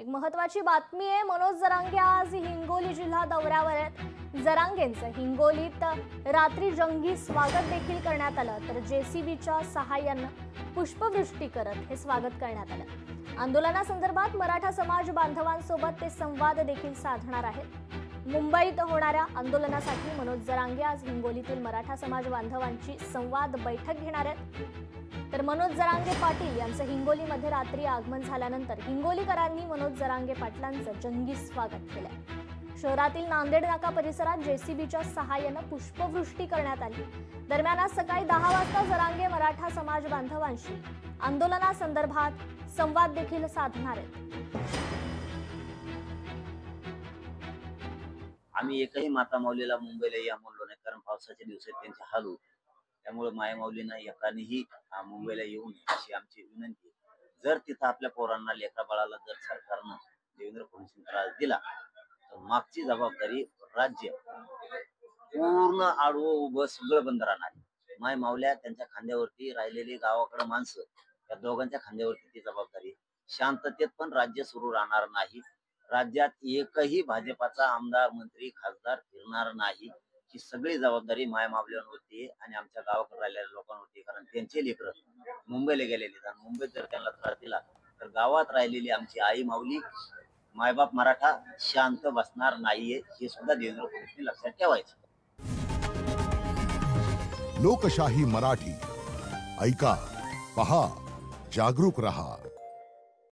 महत्त्वाची बातमी आहे। मनोज जरांगे आज हिंगोली जिल्हा दौऱ्यावर आहेत। जरांगेंचं हिंगोलीत रात्री जंगी स्वागत देखील करण्यात आलं, तर जेसीबीच्या सहाय्याने पुष्पवृष्टी करत हे स्वागत करण्यात आलं। आंदोलनासंदर्भात मराठा समाज बांधवांसोबत ते संवाद देखील साधणार आहेत। मुंबईत होणाऱ्या आंदोलनासाठी मनोज जरांगे आज हिंगोलीतील मराठा समाज बांधवांची संवाद बैठक घेणार आहेत। तर मनोज जरांगे पाटील यांचं हिंगोलीमध्ये रात्री आगमन झाल्यानंतर हिंगोलीकरांनी मनोज जरांगे पाटलांचं जंगी स्वागत केलं। शहरातील नांदेड नाका परिसरात जेसीबीच्या सहाय्याने पुष्पवृष्टी करण्यात आली। दरम्यान आज सकाळी 10 वाजता जरांगे मराठा समाज बांधवांशी आंदोलनासंदर्भात संवाद देखील साधणार आहेत। आम्ही एकही माता माऊलीला मुंबईला या म्हणलो नाही, कारण पावसाच्या दिवसात त्यांचे हाल होते। त्यामुळे माय माऊलींना एकानेही मुंबईला येऊ नये अशी आमची विनंती। जर तिथं आपल्या पोरांना लेकरा बाळाला जर सरकारनं देवेंद्र फडणवीस त्रास दिला तर मागची जबाबदारी राज्य पूर्ण आडवं उभं सगळं बंद राहणार। माय माऊल्या त्यांच्या खांद्यावरती राहिलेली गावाकडे माणसं या दोघांच्या खांद्यावरती ती जबाबदारी। शांततेत पण राज्य सुरू राहणार नाही। राज्यात एकही भाजपाचा आमदार मंत्री खासदार फिरणार नाही। ही सगळी जबाबदारी माय माऊल्यांवरती आणि आमच्या गावाकडे राहिलेल्या लोकांवरती, कारण त्यांचे लेकरं मुंबईला गेलेले आणि मुंबईत जर त्यांना त्रास दिला तर गावात राहिलेली आमची आई माऊली मायबाप मराठा शांत बसणार नाहीये, हे सुद्धा देवेंद्र फडणवीस लक्षात ठेवायचं। लोकशाही मराठी ऐका, पहा, जागरूक रहा।